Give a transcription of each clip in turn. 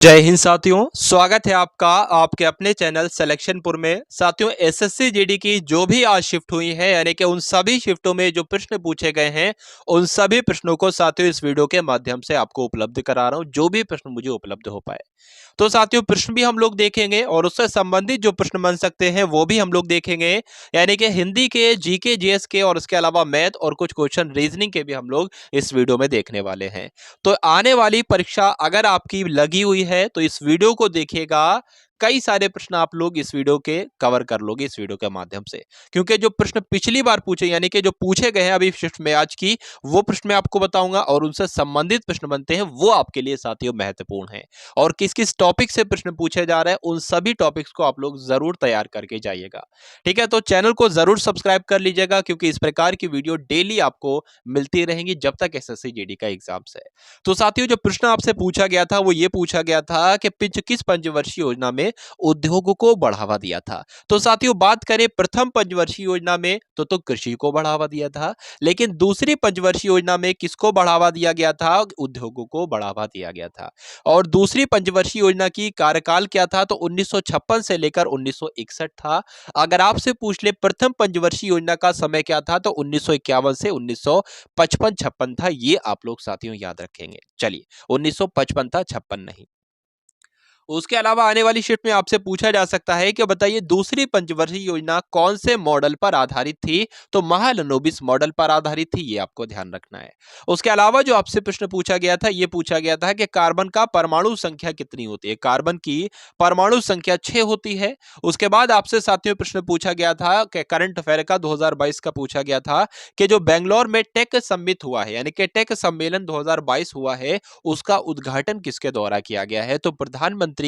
जय हिंद साथियों, स्वागत है आपका आपके अपने चैनल सिलेक्शनपुर में। साथियों, एसएससी जीडी की जो भी आज शिफ्ट हुई है, यानी कि उन सभी शिफ्टों में जो प्रश्न पूछे गए हैं, उन सभी प्रश्नों को साथियों इस वीडियो के माध्यम से आपको उपलब्ध करा रहा हूं, जो भी प्रश्न मुझे उपलब्ध हो पाए। तो साथियों, प्रश्न भी हम लोग देखेंगे और उससे संबंधित जो प्रश्न बन सकते हैं वो भी हम लोग देखेंगे, यानी कि हिंदी के, जीके, जीएस के और उसके अलावा मैथ और कुछ क्वेश्चन रीजनिंग के भी हम लोग इस वीडियो में देखने वाले हैं। तो आने वाली परीक्षा अगर आपकी लगी हुई है तो इस वीडियो को देखिएगा। कई सारे प्रश्न आप लोग इस वीडियो के कवर कर लोगे इस वीडियो के माध्यम से, क्योंकि जो प्रश्न पिछली बार पूछे, यानी कि जो पूछे गए हैं अभी शिफ्ट में आज की, वो प्रश्न मैं आपको बताऊंगा और उनसे संबंधित प्रश्न बनते हैं वो आपके लिए साथियों महत्वपूर्ण है। और किस किस टॉपिक से प्रश्न पूछे जा रहे हैं उन सभी टॉपिक्स को आप लोग जरूर तैयार करके जाइएगा। ठीक है, तो चैनल को जरूर सब्सक्राइब कर लीजिएगा, क्योंकि इस प्रकार की वीडियो डेली आपको मिलती रहेंगी जब तक एसएससी जीडी का एग्जाम्स है। तो साथियों, जो प्रश्न आपसे पूछा गया था वो ये पूछा गया था कि किस पंचवर्षीय योजना में उद्योग को बढ़ावा दिया था। तो साथियों, बात करें प्रथम पंचवर्षीय योजना में तो कृषि को बढ़ावा दिया था, लेकिन दूसरी पंचवर्षीय योजना में किसको बढ़ावा दिया गया था? उद्योगों को बढ़ावा दिया गया था। और दूसरी पंचवर्षीय योजना की कार्यकाल क्या था? तो 1956 से लेकर 1961 था। अगर आपसे पूछ ले प्रथम पंचवर्षीय योजना का समय क्या था, तो 1951 से 1955-56 था। ये आप लोग साथियों याद रखेंगे। चलिए, 1955 था, 56 नहीं। उसके अलावा आने वाली शिफ्ट में आपसे पूछा जा सकता है कि बताइए दूसरी पंचवर्षीय योजना कौन से मॉडल पर आधारित थी? तो महालनोबिस मॉडल पर आधारित थी, ये आपको ध्यान रखना है। उसके अलावा जो आपसे प्रश्न पूछा गया था, ये पूछा गया था कि कार्बन का परमाणु संख्या कितनी होती है? कार्बन की परमाणु संख्या 6 होती है। उसके बाद आपसे साथियों प्रश्न पूछा गया था कि करंट अफेयर का 2022 का पूछा गया था कि जो बेंगलोर में टेक समिट हुआ है, यानी कि टेक सम्मेलन 2022 हुआ है, उसका उद्घाटन किसके द्वारा किया गया है? तो प्रधानमंत्री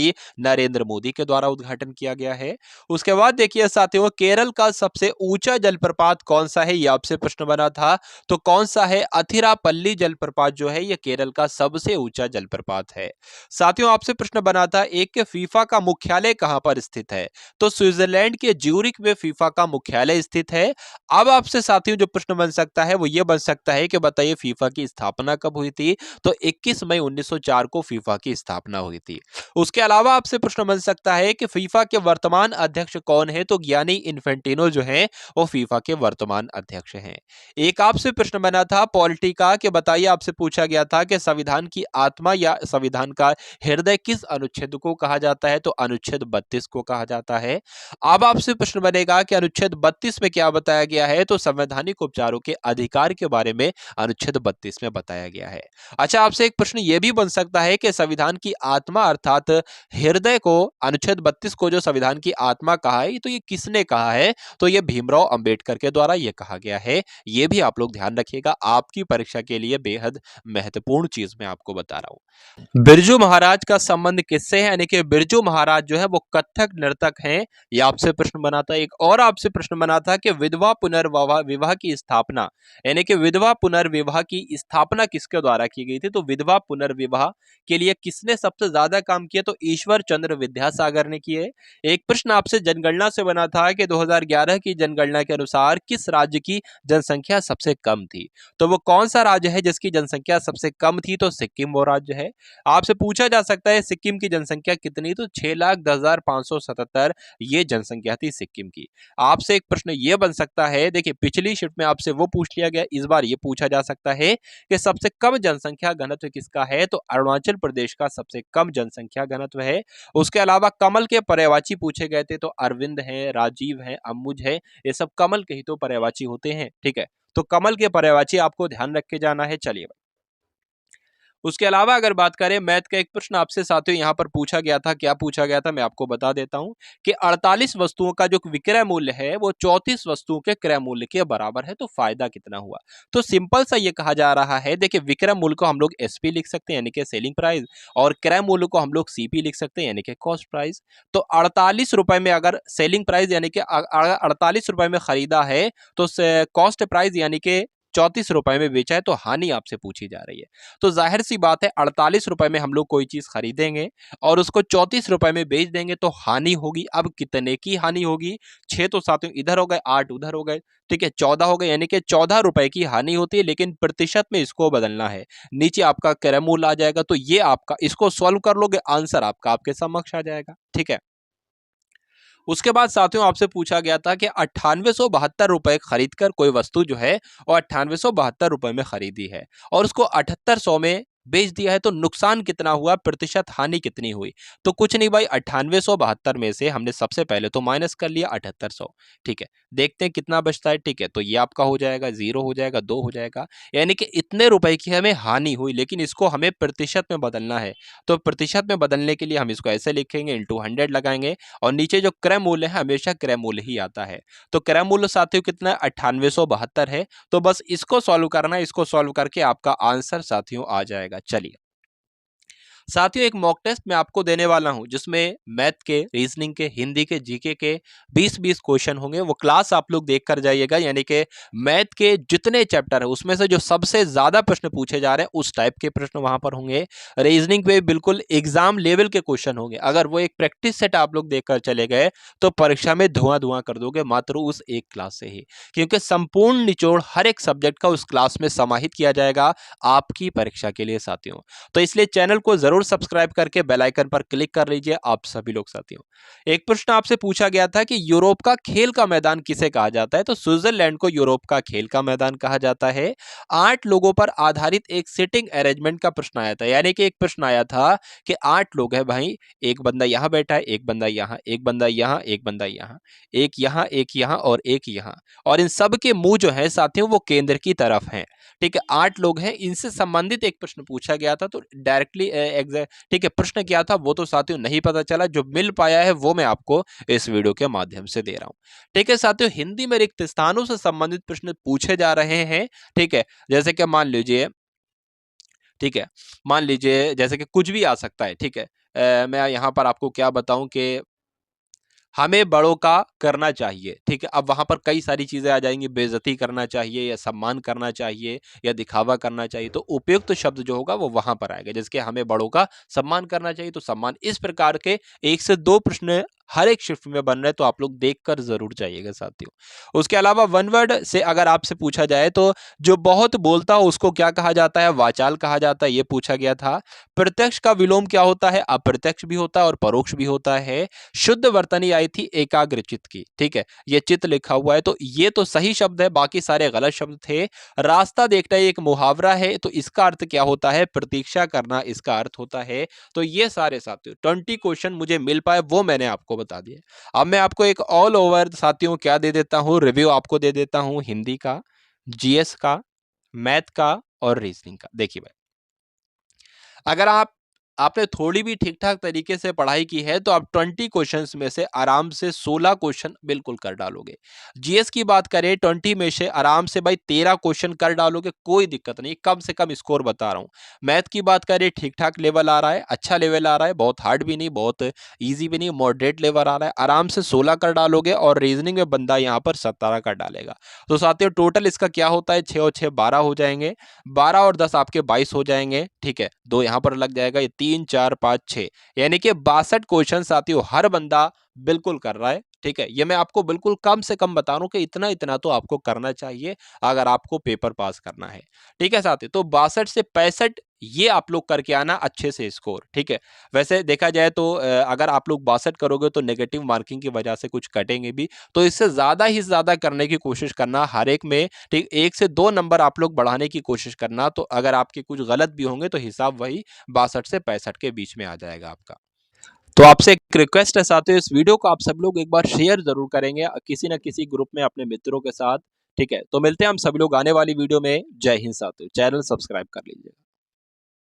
नरेंद्र मोदी के द्वारा उद्घाटन किया गया है। उसके बाद देखिए साथियों, केरल का सबसे ऊंचा जलप्रपात कौन सा है? ये आपसे प्रश्न बना था। तो कौन सा है? अथिरापल्ली जलप्रपात जो है ये केरल का सबसे ऊंचा जलप्रपात है। साथियों, आपसे प्रश्न बना था एक के फीफा का मुख्यालय कहां पर स्थित है? तो स्विट्जरलैंड के ज्यूरिख में फीफा का मुख्यालय स्थित है। अब आपसे साथियों जो प्रश्न बन सकता है वो ये बन सकता है कि बताइए फीफा की स्थापना कब हुई थी? तो 21 मई 1904 को फीफा की स्थापना हुई थी। उसके अलावा आपसे प्रश्न बन सकता है कि फीफा के वर्तमान अध्यक्ष कौन है? तो गियानी इन्फेंटिनो जो है वो फीफा के वर्तमान अध्यक्ष हैं। एक आपसे प्रश्न बना था पॉलिटी का कि बताइए, आपसे पूछा गया था कि संविधान की आत्मा या संविधान का हृदय किस अनुच्छेद को कहा जाता है? तो अनुच्छेद 32 को कहा जाता है। अब आपसे प्रश्न बनेगा कि अनुच्छेद 32 में क्या बताया गया है? तो संवैधानिक उपचारों के अधिकार के बारे में अनुच्छेद 32 में बताया गया है। अच्छा, आपसे एक प्रश्न यह भी बन सकता है कि संविधान की आत्मा अर्थात हृदय को, अनुच्छेद 32 को जो संविधान की आत्मा कहा है, तो ये किसने कहा है? तो ये भीमराव अंबेडकर के द्वारा ये कहा गया है। ये भी आप लोग ध्यान रखिएगा, आपकी परीक्षा के लिए बेहद महत्वपूर्ण चीज मैं आपको बता रहा हूं। बिरजू महाराज का संबंध किससे है? यानी कि बिरजू महाराज जो है वो कथक नर्तक हैं। ये आपसे प्रश्न बना था। एक और आपसे प्रश्न बना था कि विधवा पुनर्विवाह विवाह की स्थापना, यानी कि विधवा पुनर्विवाह की स्थापना किसके द्वारा की गई थी? तो विधवा पुनर्विवाह के लिए किसने सबसे ज्यादा काम किया? तो ईश्वर चंद्र विद्यासागर ने किए। एक प्रश्न आपसे जनगणना से बना था कि 2011 की जनगणना के अनुसार किस राज्य की जनसंख्या सबसे कम थी? तो वो कौन सा राज्य है जिसकी जनसंख्या सबसे कम थी? तो सिक्किम वो राज्य है। आपसे पूछा जा सकता है सिक्किम की जनसंख्या कितनी? तो 6,10,577 ये जनसंख्या थी सिक्किम की। आपसे एक प्रश्न ये बन सकता है, देखिए पिछली शिफ्ट में आपसे वो पूछ लिया गया, इस बार ये पूछा जा सकता है कि सबसे कम जनसंख्या घनत्व किसका है? तो अरुणाचल प्रदेश का सबसे कम जनसंख्या घनत्व है। उसके अलावा कमल के पर्यायवाची पूछे गए थे, तो अरविंद है, राजीव है, अम्बुज है, ये सब कमल के ही तो पर्यायवाची होते हैं। ठीक है, तो कमल के पर्यायवाची आपको ध्यान रख के जाना है। चलिए, उसके अलावा अगर बात करें मैथ का, एक प्रश्न आपसे साथियों यहाँ पर पूछा गया था। क्या पूछा गया था मैं आपको बता देता हूँ कि 48 वस्तुओं का जो विक्रय मूल्य है वो 34 वस्तुओं के क्रय मूल्य के बराबर है, तो फायदा कितना हुआ? तो सिंपल सा ये कहा जा रहा है, देखिए विक्रय मूल्य को हम लोग एसपी लिख सकते हैं यानी कि सेलिंग प्राइस, और क्रय मूल्य को हम लोग सीपी लिख सकते हैं यानी कि कॉस्ट प्राइस। तो 48 रुपए में अगर सेलिंग प्राइस यानी कि 48 रुपए में खरीदा है, तो कॉस्ट प्राइस यानी कि 34 रुपए में बेचा है तो हानि आपसे पूछी जा रही है। तो जाहिर सी बात है 48 रुपए में हम लोग कोई चीज खरीदेंगे और उसको 34 रुपए में बेच देंगे तो हानि होगी। अब कितने की हानि होगी? 6 तो साथियों इधर हो गए, 8 उधर हो गए, ठीक है, 14 हो गए, यानी कि 14 रुपए की हानि होती है। लेकिन प्रतिशत में इसको बदलना है, नीचे आपका क्रय मूल्य आ जाएगा। तो ये आपका, इसको सॉल्व कर लोगे, आंसर आपका आपके समक्ष आ जाएगा, ठीक है। उसके बाद साथियों आपसे पूछा गया था कि 9872 रुपए खरीद कर कोई वस्तु जो है वो 9872 रुपए में खरीदी है और उसको 7800 में बेच दिया है, तो नुकसान कितना हुआ, प्रतिशत हानि कितनी हुई? तो कुछ नहीं भाई, 9872 में से हमने सबसे पहले तो माइनस कर लिया 7800, ठीक है। देखते हैं कितना बचता है, ठीक है। तो ये आपका हो जाएगा, 0 हो जाएगा, 2 हो जाएगा, यानी कि इतने रुपए की हमें हानि हुई। लेकिन इसको हमें प्रतिशत में बदलना है, तो प्रतिशत में बदलने के लिए हम इसको ऐसे लिखेंगे, इंटू 100 लगाएंगे और नीचे जो क्रय मूल्य है हमेशा क्रय मूल्य ही आता है। तो क्रय मूल्य साथियों कितना है, 9872 है। तो बस इसको सॉल्व करना है, इसको सॉल्व करके आपका आंसर साथियों आ जाएगा। चलिए साथियों, एक मॉक टेस्ट मैं आपको देने वाला हूं जिसमें मैथ के, रीजनिंग के, हिंदी के, जीके के 20-20 क्वेश्चन होंगे। वो क्लास आप लोग देख कर जाइएगा, यानी कि मैथ के जितने चैप्टर है उसमें से जो सबसे ज्यादा प्रश्न पूछे जा रहे हैं उस टाइप के प्रश्न वहां पर होंगे। रीजनिंग पे बिल्कुल एग्जाम लेवल के क्वेश्चन होंगे। अगर वो एक प्रैक्टिस सेट आप लोग देखकर चले गए तो परीक्षा में धुआं धुआं कर दोगे मात्र उस एक क्लास से ही, क्योंकि संपूर्ण निचोड़ हर एक सब्जेक्ट का उस क्लास में समाहित किया जाएगा आपकी परीक्षा के लिए साथियों। तो इसलिए चैनल को जरूर सब्सक्राइब करके बेल आइकन पर क्लिक कर लीजिए आप सभी लोग साथियों। एक प्रश्न आपसे पूछा गया था कि यूरोप का खेल का मैदान किसे कहा जाता है? तो स्विट्जरलैंड को यूरोप का खेल का मैदान कहा जाता है। 8 लोगों पर आधारित एक सीटिंग अरेंजमेंट का प्रश्न आया था, यानी कि एक प्रश्न आया था कि 8 लोग हैं भाई, एक बंदा यहां बैठा है, एक बंदा यहां, एक बंदा यहां, एक बंदा यहां, एक यहां, एक यहां और एक यहां, और इन सब के मुंह जो है साथियों वो केंद्र की तरफ हैं, ठीक है। 8 लोग हैं, इनसे संबंधित एक प्रश्न पूछा गया था। तो डायरेक्टली ठीक है, प्रश्न क्या था वो तो साथियों नहीं पता चला, जो मिल पाया है वो मैं आपको इस वीडियो के माध्यम से दे रहा हूं, ठीक है साथियों। हिंदी में रिक्त स्थानों से संबंधित प्रश्न पूछे जा रहे हैं, ठीक है। जैसे कि मान लीजिए, ठीक है, मान लीजिए जैसे कि कुछ भी आ सकता है, ठीक है। मैं यहां पर आपको क्या बताऊं कि हमें बड़ों का करना चाहिए, ठीक है। अब वहां पर कई सारी चीजें आ जाएंगी, बेइज्जती करना चाहिए या सम्मान करना चाहिए या दिखावा करना चाहिए, तो उपयुक्त शब्द जो होगा वो वहां पर आएगा। जैसे कि हमें बड़ों का सम्मान करना चाहिए, तो सम्मान। इस प्रकार के 1 से 2 प्रश्न हर एक शिफ्ट में बन रहे, तो आप लोग देखकर जरूर जाइएगा साथियों। उसके अलावा वन वर्ड से अगर आपसे पूछा जाए तो जो बहुत बोलता हो उसको क्या कहा जाता है? वाचाल कहा जाता है, ये पूछा गया था। प्रत्यक्ष का विलोम क्या होता है? अप्रत्यक्ष भी होता है और परोक्ष भी होता है। शुद्ध वर्तनी आई थी एकाग्र चित्त की, ठीक है। ये चित्त लिखा हुआ है, तो ये तो सही शब्द है, बाकी सारे गलत शब्द थे। रास्ता देखना एक मुहावरा है, तो इसका अर्थ क्या होता है? प्रतीक्षा करना इसका अर्थ होता है। तो ये सारे साथियों 20 क्वेश्चन मुझे मिल पाए वो मैंने आपको बता दिया। अब मैं आपको एक ऑल ओवर साथियों क्या दे देता हूं, रिव्यू आपको दे देता हूं हिंदी का, जीएस का, मैथ का और रीजनिंग का। देखिए भाई, अगर आपने थोड़ी भी ठीक ठाक तरीके से पढ़ाई की है तो आप 20 क्वेश्चंस में से आराम से 16 क्वेश्चन बिल्कुल कर डालोगे। जीएस की बात करें 20 में से आराम से भाई 13 क्वेश्चन कर डालोगे, कोई दिक्कत नहीं, कम से कम स्कोर बता रहा हूं। मैथ की बात करें ठीक ठाक लेवल आ रहा है, अच्छा लेवल आ रहा है, बहुत हार्ड भी नहीं, बहुत ईजी भी नहीं, मॉडरेट लेवल आ रहा है, आराम से 16 कर डालोगे और रीजनिंग में बंदा यहाँ पर 17 कर डालेगा। तो साथियों टोटल इसका क्या होता है? 6 और 6 12 हो जाएंगे, 12 और 10 आपके 22 हो जाएंगे, ठीक है। 2 यहाँ पर लग जाएगा, ये 3 4 5 6, यानी कि 62 क्वेश्चन साथियों हर बंदा बिल्कुल कर रहा है, ठीक है। ये मैं आपको बिल्कुल कम से कम बता रहा हूं कि इतना इतना तो आपको करना चाहिए अगर आपको पेपर पास करना है, ठीक है साथियों। तो 62 से 65 ये आप लोग करके आना अच्छे से स्कोर, ठीक है। वैसे देखा जाए तो अगर आप लोग 62 करोगे तो नेगेटिव मार्किंग की वजह से कुछ कटेंगे भी, तो इससे ज्यादा ही ज्यादा करने की कोशिश करना हर एक में, ठीक। 1 से 2 नंबर आप लोग बढ़ाने की कोशिश करना, तो अगर आपके कुछ गलत भी होंगे तो हिसाब वही 62 से 65 के बीच में आ जाएगा आपका। तो आपसे एक रिक्वेस्ट है साथियों, इस वीडियो को आप सब लोग एक बार शेयर जरूर करेंगे किसी न किसी ग्रुप में अपने मित्रों के साथ, ठीक है। तो मिलते हैं हम सभी लोग आने वाली वीडियो में। जय हिंद साथियों, चैनल सब्सक्राइब कर लीजिए।